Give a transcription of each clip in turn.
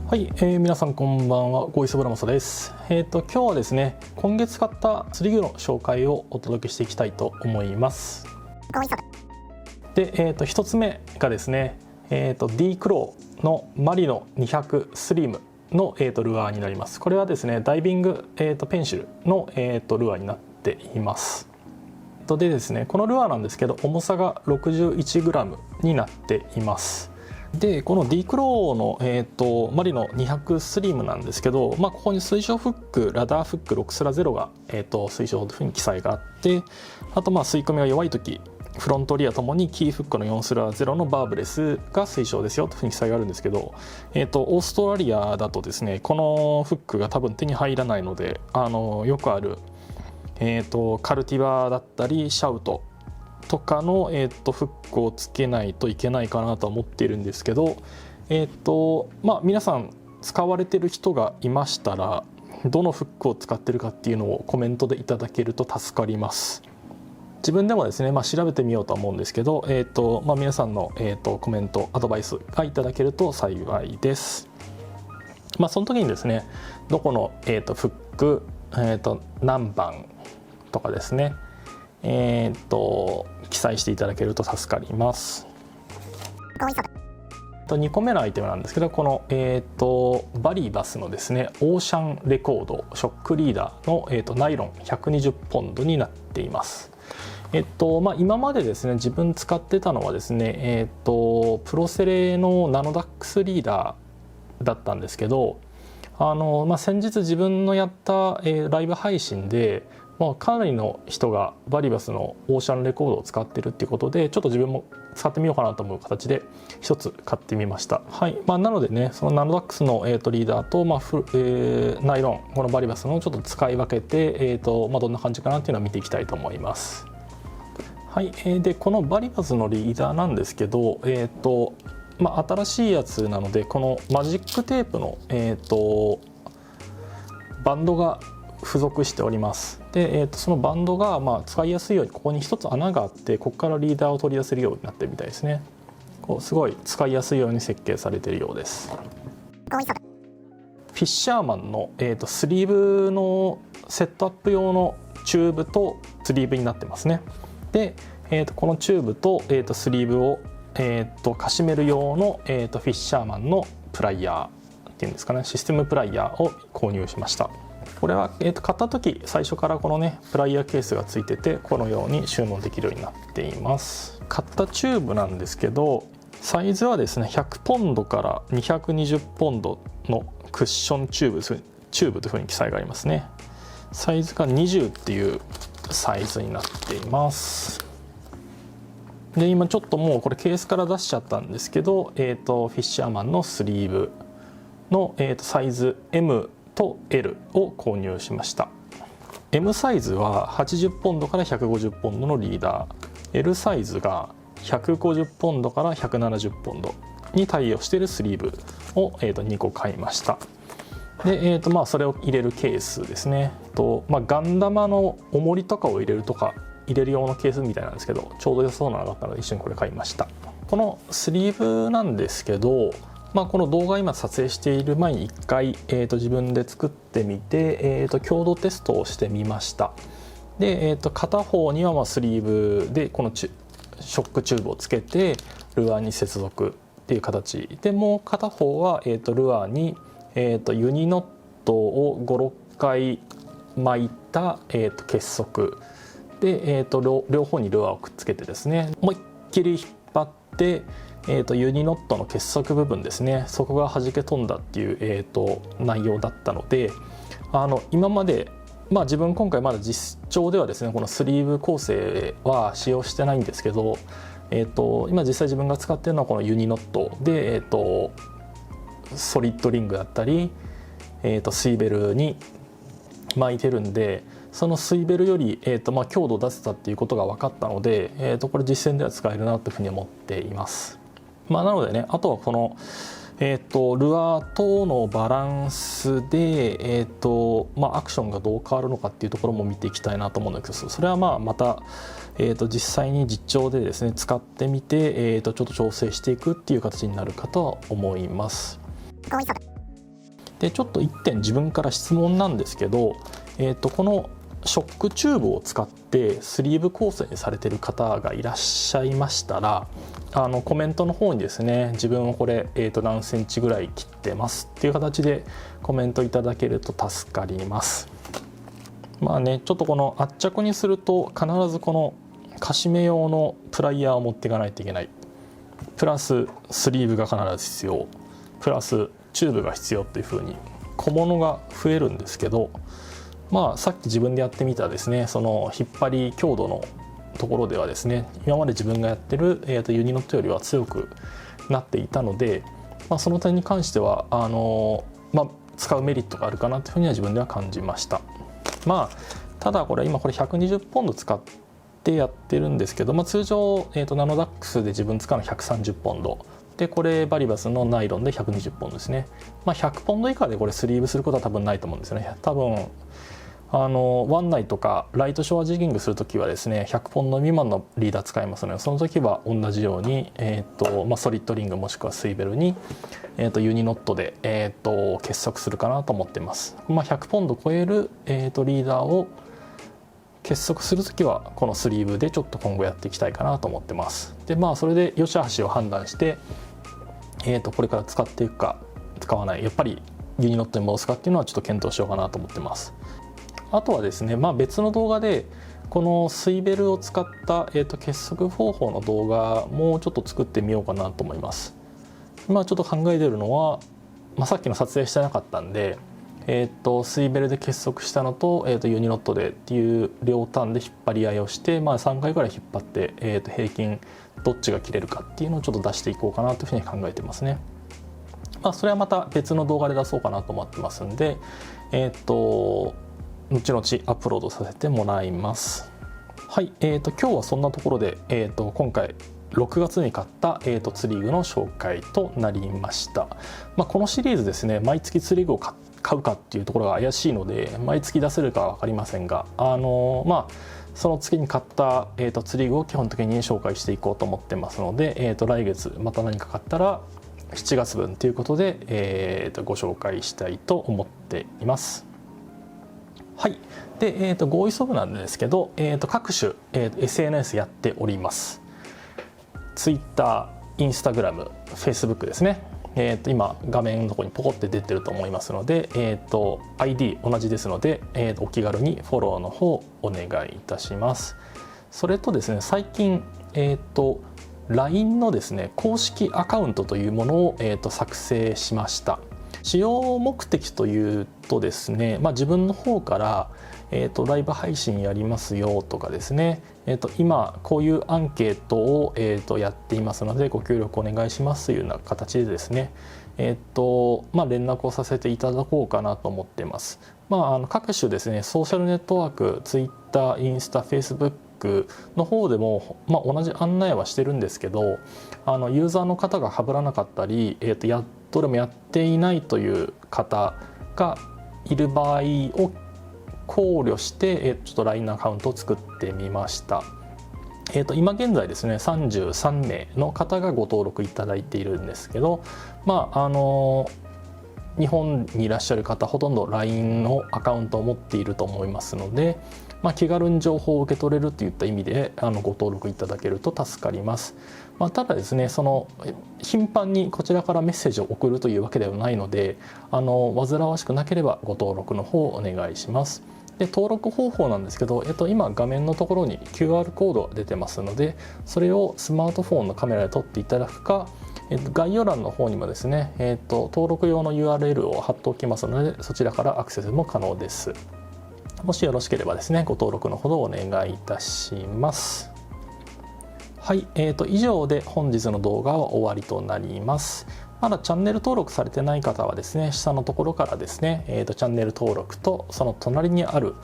はい、皆さんこんばんは、ゴイスブラマサです。今日はですね、今月買った釣り具の紹介をお届けしていきたいと思います。で、1つ目がですね、D クローのマリノ200スリムの、ルアーになります。これはですね、ダイビング、ペンシルの、ルアーになっています。でですね、このルアーなんですけど、重さが 61g になっています。でこの D クローの、マリノ200スリムなんですけど、ここに水晶フック、ラダーフック6スラ0が、水晶フックに記載があって、あと吸い込みが弱い時フロントリアともにキーフックの4スラ0のバーブレスが推奨ですよというふうに記載があるんですけど、オーストラリアだとですね、このフックが多分手に入らないので、よくある、カルティバだったりシャウトとかの、フックをつけないといけないかなとは思っているんですけど、皆さん使われてる人がいましたら、どのフックを使ってるかっていうのをコメントでいただけると助かります。自分でもですね、調べてみようとは思うんですけど、皆さんの、コメントアドバイスがいただけると幸いです。その時にですね、どこの、フック、何番とかですね、記載していただけると助かります。2個目のアイテムなんですけど、この、バリバスのですね、オーシャンレコードショックリーダーの、ナイロン120ポンドになっています。今までですね、自分使ってたのはですね、プロセレのナノダックスリーダーだったんですけど、先日自分のやった、ライブ配信でかなりの人がバリバスのオーシャンレコードを使ってるっていうことで、ちょっと自分も使ってみようかなと思う形で一つ買ってみました。はい、なのでね、そのナノダックスの、リーダーと、ナイロン、このバリバスのちょっと使い分けて、どんな感じかなっていうのを見ていきたいと思います。はい、でこのバリバスのリーダーなんですけど、新しいやつなので、このマジックテープの、バンドが付属しております。で、そのバンドが使いやすいようにここに一つ穴があって、ここからリーダーを取り出せるようになってるみたいですね。すごい使いやすいように設計されているようです。フィッシャーマンの、スリーブのセットアップ用のチューブとスリーブになってますね。で、このチューブと、スリーブを、かしめる用の、フィッシャーマンのプライヤーっていうんですかね、システムプライヤーを購入しました。これは、買った時最初からこのねプライヤーケースがついてて、このように収納できるようになっています。買ったチューブなんですけど、サイズはですね100ポンドから220ポンドのクッションチューブというふうに記載がありますね。サイズが20っていうサイズになっています。で今ちょっともうこれケースから出しちゃったんですけど、フィッシャーマンのスリーブの、サイズ M と L を購入しました。 M サイズは80ポンドから150ポンドのリーダー、 L サイズが150ポンドから170ポンドに対応しているスリーブを、2個買いました。で、それを入れるケースですね。ガンダマの重りとかを入れる用のケースみたいなんですけど、ちょうど良さそうなのがあったので一緒にこれ買いました。このスリーブなんですけど、この動画今撮影している前に1回、自分で作ってみて、強度テストをしてみました。で、片方にはスリーブでこのショックチューブをつけてルアーに接続っていう形で、もう片方は、ルアーに、ユニノットを 5,6 回巻いた、結束で、両方にルアーをくっつけてですね、思いっきり引っ張ってユニノットの結束部分ですね、そこが弾け飛んだっていう、内容だったので、今まで、自分今回まだ実調ではですねこのスリーブ構成は使用してないんですけど、今実際自分が使っているのはこのユニノットで、ソリッドリングだったり、スイベルに巻いてるんで、そのスイベルより、強度を出せたっていうことが分かったので、これ実践では使えるなというふうに思っています。なのでね、あとはこの、ルアーとのバランスで、アクションがどう変わるのかっていうところも見ていきたいなと思うんですけど、それはまた、実際に実調でですね使ってみて、ちょっと調整していくっていう形になるかとは思います。でちょっと1点自分から質問なんですけど、このショックチューブを使ってスリーブ構成にされている方がいらっしゃいましたら、コメントの方にですね、自分はこれ、何センチぐらい切ってますっていう形でコメントいただけると助かります。まあね、ちょっとこの圧着にすると必ずこのカシメ用のプライヤーを持っていかないといけない、プラススリーブが必ず必要、プラスチューブが必要っていう風に小物が増えるんですけど、まあさっき自分でやってみたですね、その引っ張り強度のところではですね、今まで自分がやってる、ユニノットよりは強くなっていたので、その点に関しては使うメリットがあるかなというふうには自分では感じました。ただこれ今これ120ポンド使ってやってるんですけど、通常、ナノダックスで自分使うのは130ポンドで、これバリバスのナイロンで120ポンドですね。100ポンド以下でこれスリーブすることは多分ないと思うんですよね。多分湾内とかライトショアジギングするときはですね、100ポンド未満のリーダー使いますので、その時は同じように、ソリッドリングもしくはスイベルに、ユニノットで、結束するかなと思ってます。100ポンド超える、リーダーを結束するときはこのスリーブでちょっと今後やっていきたいかなと思ってます。でそれで良し悪しを判断して、これから使っていくか使わない、やっぱりユニノットに戻すかっていうのはちょっと検討しようかなと思ってます。あとはですね、別の動画でこのスイベルを使った、結束方法の動画もちょっと作ってみようかなと思います。ちょっと考えているのは、さっきの撮影してなかったんで、スイベルで結束したのと、ユニノットでっていう両端で引っ張り合いをして、3回ぐらい引っ張って、平均どっちが切れるかっていうのをちょっと出していこうかなというふうに考えてますね。それはまた別の動画で出そうかなと思ってますんで、後々アップロードさせてもらいます。はい、今日はそんなところで、今回6月に買った、釣り具の紹介となりました。このシリーズですね、毎月釣り具を買うかっていうところが怪しいので毎月出せるかは分かりませんが、その月に買った、釣り具を基本的に紹介していこうと思ってますので、来月また何か買ったら7月分ということで、ご紹介したいと思っています。はい、で、ゴーイソブなんですけど、各種、SNS やっております。Twitter、Instagram、Facebook ですね。今画面のところにポコって出てると思いますので、ID 同じですので、お気軽にフォローの方お願いいたします。それとですね、最近、LINE のですね公式アカウントというものを、作成しました。使用目的というとですね、自分の方から、ライブ配信やりますよとかですね、今こういうアンケートを、やっていますのでご協力お願いしますというような形でですね、連絡をさせていただこうかなと思っています。各種ですねソーシャルネットワーク、Twitter、インスタ、Facebookの方でも、同じ案内はしてるんですけど、ユーザーの方が被らなかったり、どれもやっていないという方がいる場合を考慮して、ちょっと LINE のアカウントを作ってみました。今現在ですね33名の方がご登録いただいているんですけど、日本にいらっしゃる方ほとんど LINE のアカウントを持っていると思いますので、気軽に情報を受け取れるといった意味でご登録いただけると助かります。ただですね、その頻繁にこちらからメッセージを送るというわけではないので、煩わしくなければご登録の方をお願いします。で登録方法なんですけど、今画面のところに QR コードが出てますので、それをスマートフォンのカメラで撮っていただくか、概要欄の方にもですね、登録用の URL を貼っておきますので、そちらからアクセスも可能です。もしよろしければですね、ご登録のほどお願いいたします。はい、以上で本日の動画は終わりとなります。まだチャンネル登録されてない方はですね、下のところからですね、チャンネル登録とその隣にある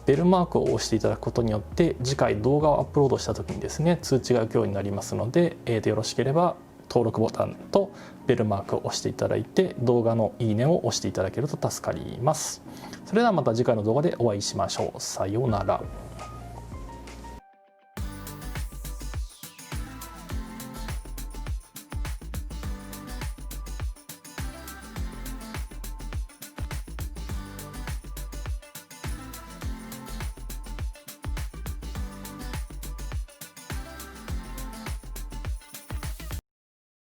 ベルマークを押していただくことによって、次回動画をアップロードした時にですね、通知が行くようになりますので、よろしければ登録ボタンとベルマークを押していただいて、動画のいいねを押していただけると助かります。それではまた次回の動画でお会いしましょう。さようなら。